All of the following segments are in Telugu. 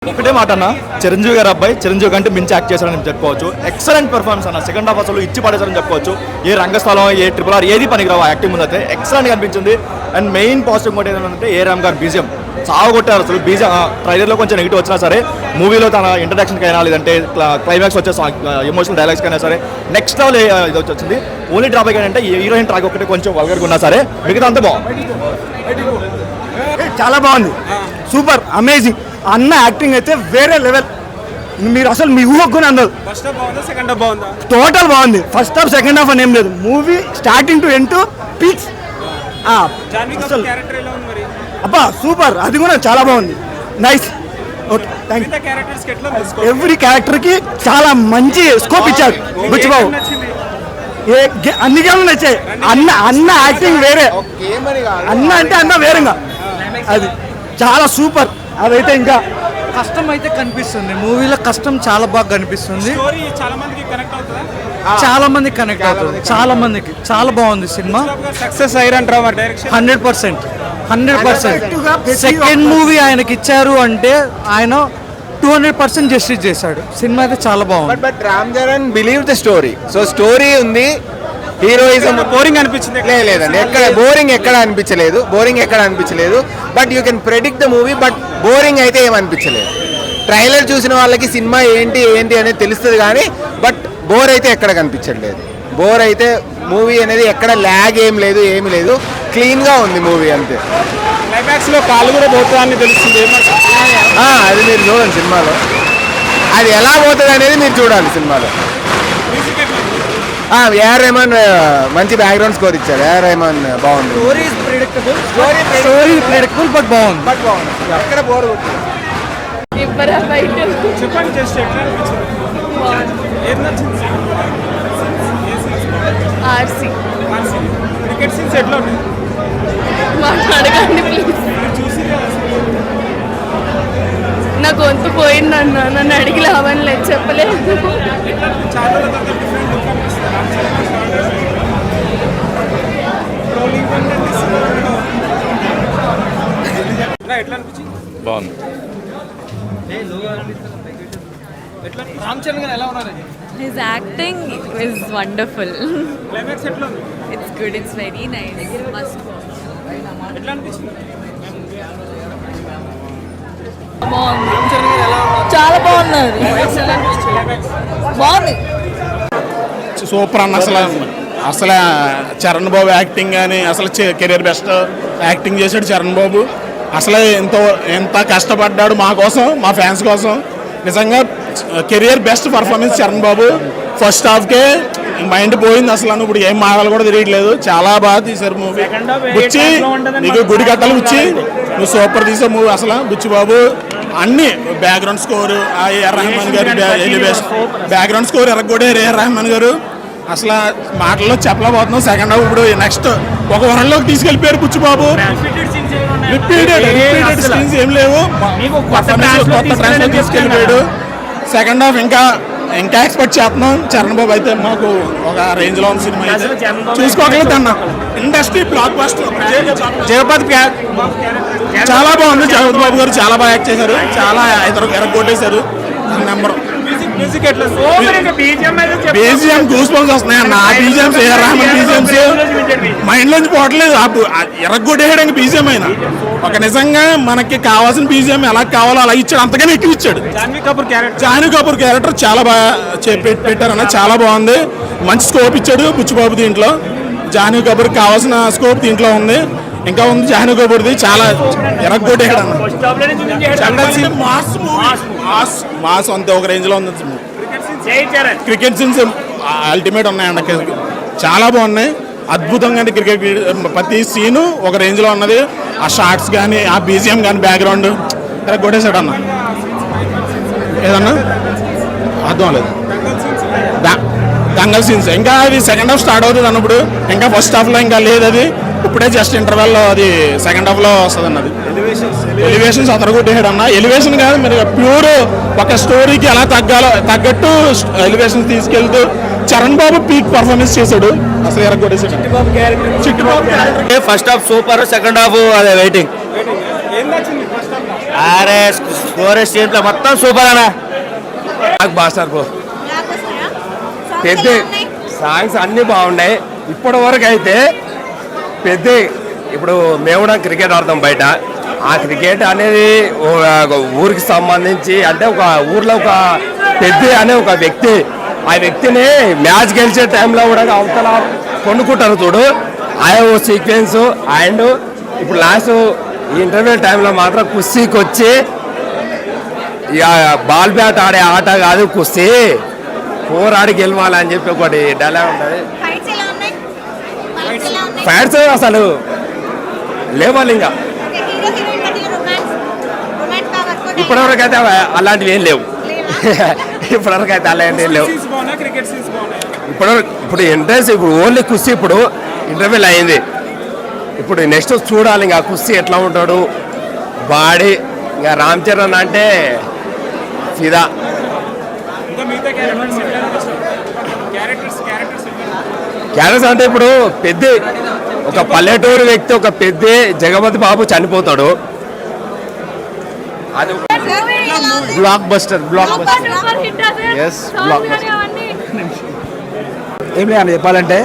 ఒకటే మాట అన్న, చిరంజీవి గారు అబ్బాయి చిరంజీవి కంటే మించి యాక్ట్ చేశారని చెప్పుకోవచ్చు. ఎక్సలెంట్ పర్ఫార్మెన్స్ అన్న. సెకండ్ హాఫ్ అసలు ఇచ్చి పడేశారని చెప్పుకోవచ్చు. ఏ రంగస్థలం ఏ ట్రిపుల్ ఆర్ ఏది పనికిరావు యాక్టింగ్ ముందు అయితే ఎక్సలెంట్గా అనిపించింది. అండ్ మెయిన్ పాజిటివ్ కూడా ఏంటంటే ఏ రామ్ గారు బీజియం కొట్టారు. అసలు బీజియం ట్రైలర్లో కొంచెం నెగిటివ్ వచ్చినా సరే మూవీలో తన ఇంట్రడక్షన్కి అయినా లేదంటే క్లైమాక్స్ వచ్చే ఎమోషనల్ డైలాగ్స్కి అయినా సరే నెక్స్ట్ లెవెల్ ఇది వచ్చింది. ఓన్లీ డ్రాబ్యాక్ ఏంటంటే హీరోయిన్ ట్రాక్ ఒకటి కొంచెం వల్గర్గా ఉన్నా సరే మిగతా అంతా బాగుంది. చాలా బాగుంది, సూపర్ అమేజింగ్. అన్న యాక్టింగ్ అయితే వేరే లెవెల్. మీరు అసలు మీ ఊహకు అందదు. టోటల్ బాగుంది. ఫస్ట్ హాఫ్ సెకండ్ హాఫ్ అని ఏం లేదు. Movie starting to end to peaks. అబ్బా సూపర్, అది కూడా చాలా బాగుంది. Nice, okay thank you. Every క్యారెక్టర్కి చాలా మంచి స్కోప్ ఇచ్చారు బుచ్చిబాబు. అన్ని గేమ్లు నచ్చాయి. అన్న యాక్టింగ్ వేరే. అన్న అంటే అన్న వేరేగా, అది చాలా సూపర్. అదైతే ఇంకా కష్టం అయితే కనిపిస్తుంది మూవీలో. కష్టం చాలా బాగా కనిపిస్తుంది. చాలా మంది కనెక్ట్ అవుతుంది. చాలా మందికి చాలా బాగుంది సినిమా. సక్సెస్ అయ్యారంటారా 100%. సెకండ్ మూవీ ఆయనకి ఇచ్చారు అంటే ఆయన 200% జస్టిస్ చేశాడు. సినిమా అయితే చాలా బాగుంది. But Ram Charan believe the story. So story ఉంది, హీరోయిజం బోరింగ్ అనిపించింది లేదండి. ఎక్కడ బోరింగ్ ఎక్కడ అనిపించలేదు. But you can predict the movie, but boring అయితే ఏమనిపించలేదు. ట్రైలర్ చూసిన వాళ్ళకి సినిమా ఏంటి అనేది తెలుస్తుంది కానీ బట్ బోర్ అయితే ఎక్కడ కనిపించట్లేదు. బోర్ అయితే మూవీ అనేది ఎక్కడ ల్యాగ్ ఏమి లేదు, క్లీన్గా ఉంది మూవీ అంతే. క్లైమాక్స్లో కాళ్ళు కూడా పోతుందని తెలుస్తుంది. అది మీరు చూడండి సినిమాలో, అది ఎలా పోతుంది అనేది మీరు చూడాలి సినిమాలో. ఏఆర్ రెహమాన్ మంచి బ్యాక్గ్రౌండ్ స్కోర్ ఇచ్చారు. ఏఆర్ రెహమాన్ బాగుంది. స్టోరీ ప్రెడిక్టబుల్ బట్ బాగుంది. ఎక్కడ బోర్ చెప్పండి జస్ట్ ఎట్లా ఏది నచ్చింది? ఆర్సీ క్రికెట్ సీన్స్ ఎట్లా ఉన్నాయి? మాట్లాడకండి ప్లీజ్. నా గొంతు పోయిందన్న, నన్ను అడిగి లాభం లేదు, చెప్పలేదు. చాలా డిఫరెంట్ లుక్ ఎట్లా అనిపించింది? బాగుంది. రామ్ చరణ్ గారు ఎలా ఉన్నారు? His acting is wonderful. Climax ఎట్లా ఉంది? It's good, it's very nice. Must watch. ఎట్లా అనిపించింది? బాగుంది, రామ్ చరణ్ గారు ఎలా ఉన్నారు? చాలా బాగున్నారు. బాగుంది. సూపర్ అన్న. అసలు చరణ్ బాబు యాక్టింగ్ కానీ అసలు కెరీర్ బెస్ట్ యాక్టింగ్ చేశాడు చరణ్ బాబు. అసలు ఎంత కష్టపడ్డాడు మా కోసం, మా ఫ్యాన్స్ కోసం. నిజంగా కెరియర్ బెస్ట్ పర్ఫార్మెన్స్ చరణ్ బాబు. ఫస్ట్ హాఫ్కే మైండ్ పోయింది అసలు. ఇప్పుడు ఏం మాటలు కూడా తిరగట్లేదు. చాలా బాగా తీశారు మూవీ. బుచ్చి నీకు గుడి కట్టలు బుచ్చి, నువ్వు సూపర్ తీసావు మూవీ అసలు. బుచ్చి బాబు అన్ని బ్యాక్గ్రౌండ్ స్కోర్ ఏఆర్ రెహమాన్ గారు, ఎలివేషన్ బ్యాక్గ్రౌండ్ స్కోర్ ఎరగొట్టారు ఏఆర్ రెహమాన్ గారు. అసలు మాటల్లో చెప్పలేకపోతున్నాం. సెకండ్ హాఫ్ ఇప్పుడు నెక్స్ట్ ఒక వరంలోకి తీసుకెళ్ళిపోయారు బుచ్చిబాబు. రిపీటెడ్ సీన్స్ ఏం లేవు, కొత్త ట్రాన్స్లో తీసుకెళ్ళిపోయాడు. సెకండ్ హాఫ్ ఇంకా ఎక్స్పెక్ట్ చేస్తున్నాం. చరణ్ బాబు అయితే మాకు ఒక రేంజ్ లో ఉన్న సినిమా అయితే చూసుకోగలుగుతా అన్న. Industry block buster. జగపతి చాలా బాగుంది. జగపతి బాబు గారు చాలా బాగా యాక్ట్ చేశారు. చాలా ఎరగొట్టేశారు. నెంబర్ బీజిఎం గూస్ బంప్స్ వస్తున్నాయి అన్న. ఆ BGMs A R Rahman BGMs mind లోంచి పోవట్లేదు. ఎరగొట్టేయడానికి బీజిఎం అయినా ఒక నిజంగా మనకి కావాల్సిన బీజిఎం ఎలా కావాలో అలా ఇచ్చాడు, అంతగానే ఎక్కువ ఇచ్చాడు. జాహ్నవి కపూర్ క్యారెక్టర్ చాలా బాగా పెట్టారన్న. చాలా బాగుంది. మంచి స్కోప్ ఇచ్చాడు బుచ్చిబాబు దీంట్లో. జాహ్నవి కపూర్ కావాల్సిన స్కోప్ దీంట్లో ఉంది. ఇంకా ఉంది జాహ్నవి కపూర్ది. చాలా ఎరగొట్టేయడం మాస్ అంతే ఒక రేంజ్ లో ఉంది. క్రికెట్ సీన్స్ అల్టిమేట్ ఉన్నాయండి. చాలా బాగున్నాయి, అద్భుతంగా. క్రికెట్ ప్రతి సీను ఒక రేంజ్ లో ఉన్నది. ఆ షార్ట్స్ కానీ ఆ బీజిఎం కానీ బ్యాక్గ్రౌండ్ కొట్టేశాడు అన్న. ఏదన్నా అర్థం లేదు. దంగల్ సీన్స్ ఇంకా అది సెకండ్ హాఫ్ స్టార్ట్ అవుతుంది అన్నప్పుడు. ఇంకా ఫస్ట్ హాఫ్ లో ఇంకా లేదు, అది ఇప్పుడే జస్ట్ ఇంటర్వెల్ లో అది సెకండ్ హాఫ్ లో వస్తుంది అన్నది. ఎలివేషన్స్ అతరగొట్టేసాడు అన్న. ఎలివేషన్ కాదు మరి ప్యూర్ ఒక స్టోరీకి ఎలా తగ్గట్టు ఎలివేషన్స్ తీసుకెళ్తూ చరణ్ బాబు పీక్ పర్ఫార్మెన్స్ చేశాడు. అసలు ఎరగొట్టేసాడు. Chittibabu first half super, second half అదే వెయిటింగ్. ఏం నచ్చింది ఫస్ట్ హాఫ్? అరే కోరస్ స్క్రీన్ మొత్తం సూపర్ అన్న బ్లాక్ బాస్టర్ బ్రో. పెద్ద సాంగ్స్ అన్నీ బాగున్నాయి ఇప్పటి వరకు అయితే. పెద్ద ఇప్పుడు మేము కూడా క్రికెట్ ఆడతాం బయట. ఆ క్రికెట్ అనేది ఒక ఊరికి సంబంధించి అంటే ఒక ఊర్లో ఒక పెద్ద అనే ఒక వ్యక్తి, ఆ వ్యక్తిని మ్యాచ్ గెలిచే టైంలో కూడా అవతల కొనుక్కుంటారు చూడు. ఆ సీక్వెన్స్ అండ్ ఇప్పుడు లాస్ట్ ఈ ఇంటర్వ్యూ టైంలో మాత్రం కుస్తీకి వచ్చి ఇక బాల్ బ్యాట్ ఆడే ఆట కాదు కుస్తీ, పోరాడి గెలవాలని చెప్పి ఒకటి డైలాగ్ ఉంటుంది. ఫ్యాన్స్ అసలు లేవాలి ఇంకా. ఇప్పటివరకు అయితే అలాంటివి ఏం లేవు. ఇప్పటివరకు అయితే అలాంటివి ఏం లేవు. ఇప్పుడు ఇంట్రెస్ట్ ఇప్పుడు ఓన్లీ కుస్తీ ఇప్పుడు ఇంటర్వ్యూలు అయింది. ఇప్పుడు నెక్స్ట్ చూడాలి ఇంకా కుస్తీ ఎట్లా ఉంటాడు బాడీ. ఇంకా రామ్ చరణ్ అంటే ఫిదా. క్యారెక్టర్స్ అంటే ఇప్పుడు పెద్ద ఒక పల్లెటూరు వ్యక్తి, ఒక పెద్ద జగపతి బాబు చనిపోతాడు. అది బ్లాక్ బస్టర్. ఏం లేదని చెప్పాలంటే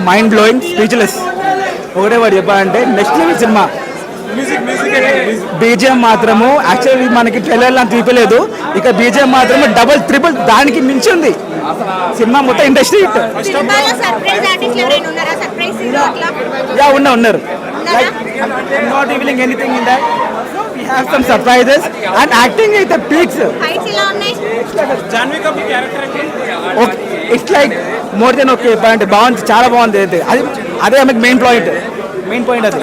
మైండ్ బ్లోయింగ్, స్పీచ్లెస్. ఒకటే వాడు చెప్పాలంటే నెక్స్ట్ లెవెల్ సినిమా. బీజిఎం మాత్రము యాక్చువల్లీ మనకి ట్రైలర్లో తీపలేదు, ఇక బీజిఎం మాత్రము డబుల్ ట్రిపుల్ దానికి మించి ఉంది. సినిమా మొత్తం ఇండస్ట్రీ ఉన్నారు. Not revealing anything in that. We have some surprises and acting అయితే peaks. It's like more than okay. అంటే బాగుంది, చాలా బాగుంది. అదే ఆమెకు మెయిన్ పాయింట్ అది.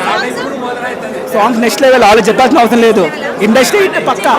Songs next level. వాళ్ళు చెప్పాల్సిన అవసరం లేదు. ఇండస్ట్రీ పక్కా.